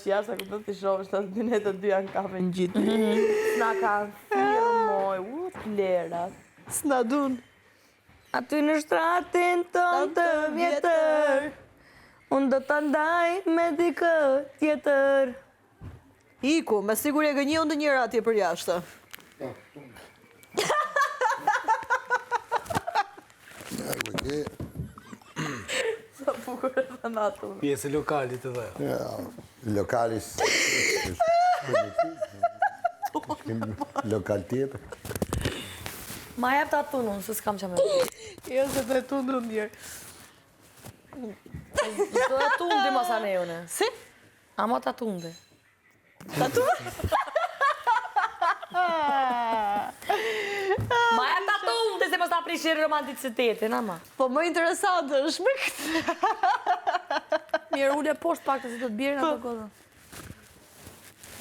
jashtë, ku të shohë 7 mineta 2 janë kafe në gjitë. S'na ka firmoj, të lerat. S'na dun. Aty në shtratin ton të vjetër, unë do të ndaj me dikë tjetër. Iku, me siguri e gënjeu ndonjëra atje për jashtë. Sa bukur e të natë. Pjesë lokalit të dhe. Ja, lokalis. Lokal tjetër. Ma jep të atunun, se s'kam që me. Jo, se të tundru mirë. Do të tundi mos anejune. Si? Amo të tundi. Ma jep të tundi, se mos të aprishir romanticitetin, ama. Po më interesant është me këtë. Mirë, ule poshtë pak të si të të birin ato kodë.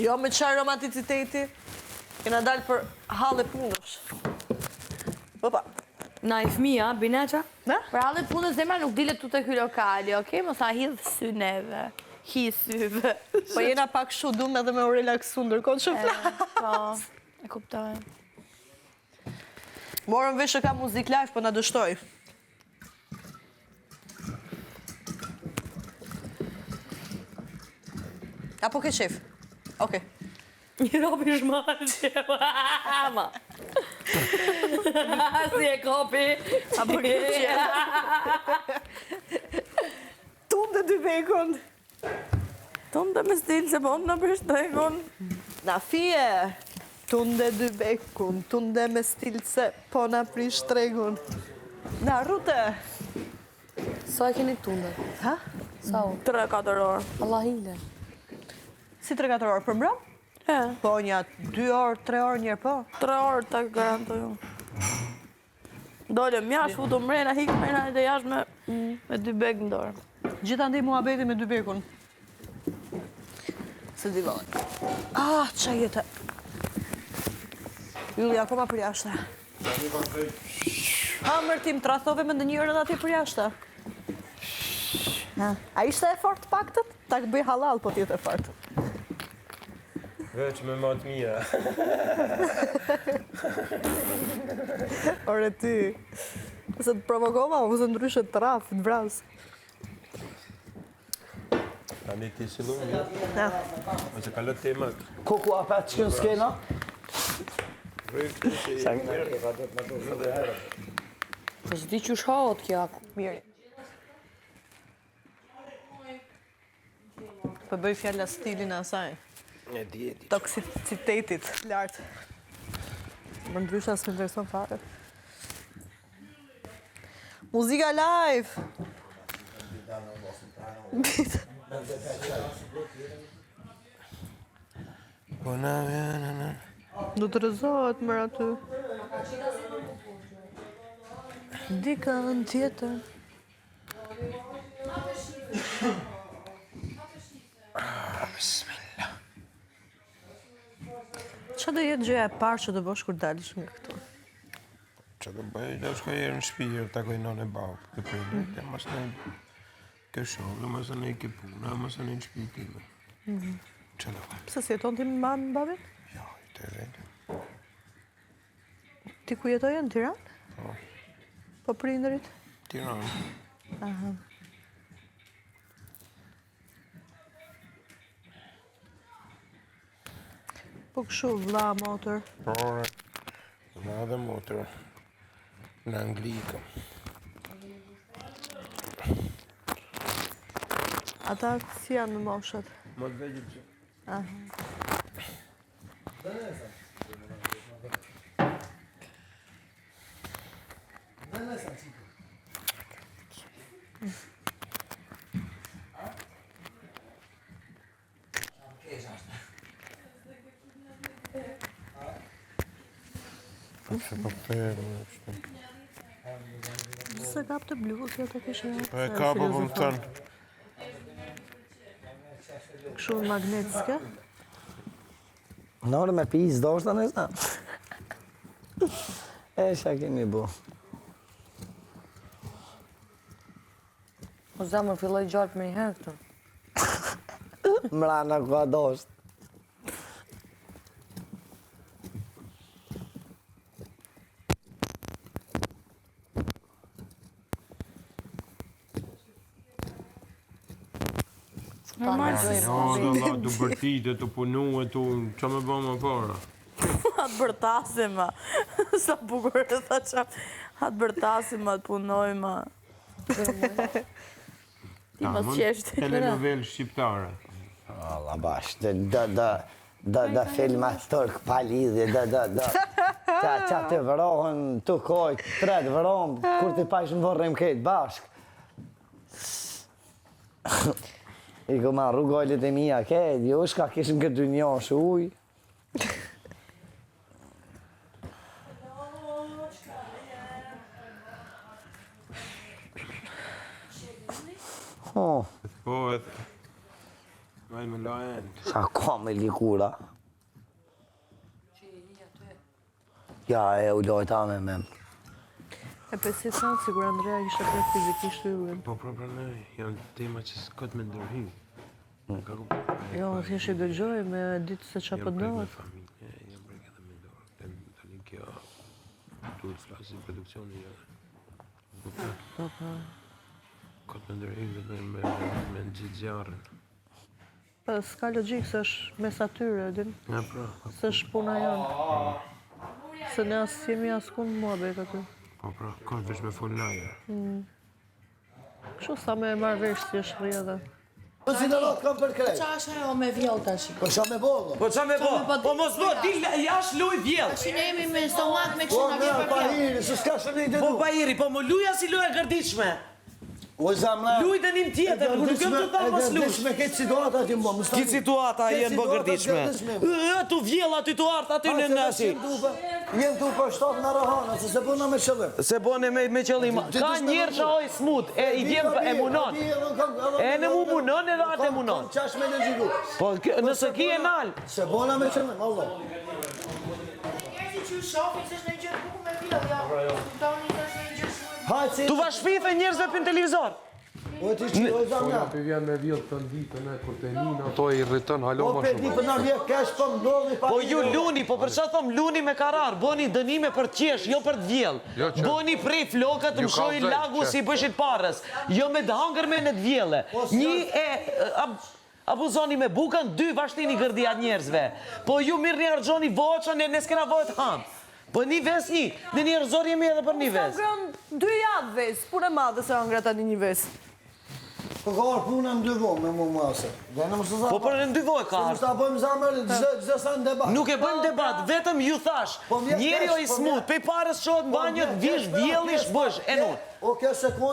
Jo, me qarë romanticiteti, kena dalë për halë e punësh. Opa. Na i fmija, bineqa? Ne? Për halë e punës zemra nuk dilet të ky lokali, okej? Mos a hidhë syneve, hi syve. Po jena pak shudum edhe me u relaksu ndërkohë që flas. Po, e kuptoj. Morëm vesh që ka muzik live, po na dështoj. Apo ke qef? Okej. Një robi shmarë që ama. Si e kopi. Apo ke qef? Tunde dy bekon. Tunde me stil se bon në përsh tregon. Na fije. Tunde dy bekun, tunde me stil se po na prish tregun. Na rrute. Sa e keni tunde? Ha? Sa u? 3-4 orë. Allah hile. Si 3-4 orë për mbram? E, Po një 2 orë, 3 orë njërë po. 3 orë të garantoj unë. Dole mjash, futu mrena, hikë mrena dhe jash me 2 beg në dorë. Gjitha ndi muhabeti me 2 bekun. Se di vallë. Ah, qa jetë. Julli, akoma për jashtë. Ha, mërtim, trathove me ndonjërin atje për jashtë. A ishte e fort paktët? Ta bëj halal, po t'jetë e fort. Veç me matë mija. Ore ty. Se të provokova, u se ndryshe të rafë, të vrasë. A një ti shilu një? Ja. Ose ka lët temat. Koku a pa të shkën s'kena? Po s'di që shahot kja. Mirë. Po bëj fjalla stilin e asaj. E di. Toksicitetit lartë. Më ndrysha s'më intereson fare. Muzika live! Do të rëzohet mërë aty. Dikën tjetër. Bismillah. Qa do jetë gjëja e parë që do bësh kur dalish nga këtu? Që do bëj, do shkoj herë në shtëpi, herë takoj nën e babë, të prindrit, dhe mas në ke shohë, mas në ke puna, mas në shtëpi time. Që do bëj? Pse si jeton ti me mamën e babin? Ja, i të vetë. Ti ku jetojë në Tiranë? Po, Po prindërit? Tiranë. Aha. Po këshu vlla motor. Por, në dhe motor, në Anglikë. Ata si janë në moshat? Më të vegjë që. Se po përë, Se kap të bluzë, të kishë po e ka po më thënë. Këshu magnetske. Nore me pi, s'doshta në zna. E shka kemi bu. O zemër filloj gjartë me një herë këtu. Mrana ku a dosht. Du bërtite, të punu e të... Qa me ba më para? Atë bërtasi ma. Sa bukur e tha qa. Atë bërtasi ma, të punoj ma. Ti mos qeshti. Telenovel shqiptare. Allah bash, da filma turk pa lidhje, qa të vërohen, të kojt, tret vërohen, kur të pajsh në vërrem kejt bashk. I ku ma rrugojlit e mija kejt, jo shka kishëm këtë dy njosh uj. Po, edhe... Vaj me la endë. Sa ka me likura. Ja, e u lojta me. E 5 cent, sigur Andrea ishte prej fizikisht hyrën. Po, pra nej, janë tema që s'kot me ndërhy. Jo, thjesht e dëgjoj me ditë se qa Jam pëndohet. prek me familje, jam prek edhe me dorë. Tani kjo... Duhet flasi produksioni, Po, po. Kot me ndërhy dhe me në gjithë zjarën. S'ka logjik se është mesatyre, din? Ja, pra. Se është puna janë. Se ne as jemi askund mua bet aty. Po, pra, kot veç me full naja. Kështu sa me marrë vesh si është rrja dhe. Po si në lotë kam për krejt. Qa është ajo me vjell tash? Po qa me bollo? Po qa me bo? Po mos bo, ti jash luj vjell. Tash ne jemi me stomak me Po kështu na me vjen për pa vjell. hiri, se s'ka shënit e Po du. pa iri, po më luja si luja gërditshme. O zamra. Luj dhe njëm tjetër, nuk jam të ta mos luj. Me këtë situata ti më më Ki situata jenë bo gërditshme. Tu vjell aty tu art aty në nësi. Jem tu për shtatë në rahana, se bëna me qëllim. Se bone me qëllim. Ka njerë që oj smut, i vjen e munon. E në mu munon edhe atë e munon. Qash me legjiku. Po nëse ki e nal. Se bëna me qëllim, Allah. Njerëzit që shohin se është në gjë bukur me vjell, ja. Tani tash në gjë shumë. Hajtë si... Tu va shpife njerëzve për në televizor. O ti që o zamra. Për vjen me vjellë të ditën e kur të nin, ato i rritën halo O ma pe shumë. di për na vje kesh për mdodhi pa... Po ju luni, po për çfarë thom luni me karar, boni dënime për të qesh, jo për të vjell. Jo, që- Boni prej flokët, Ju mshoj kallzoj, lagu që- si bëshit parës. Jo me të hangër me në të vjelle. Një abuzoni me bukën, 2 vashtini gërdiat njerëzve. Po ju mirë një argjoni voqën e ne s'kena vojt ham. Po një ves një, në një rëzor jemi edhe për një ves. Ngrën 2 jatë ves, punë e madhe se ngrën tani një ves. Po ka orë puna më dy vo me mu mase. Dhe në më së Po për në ndyvoj ka Se më ardhë. shta bëjmë zamër, gjë sa në debat. Nuk e bëjmë debat, vetëm ju thash. Po vjen Njeri o i kesh, po smut, vjen- pej parës shohet banjët, vish, vjellish, bësh, e nun. O kjo sekundë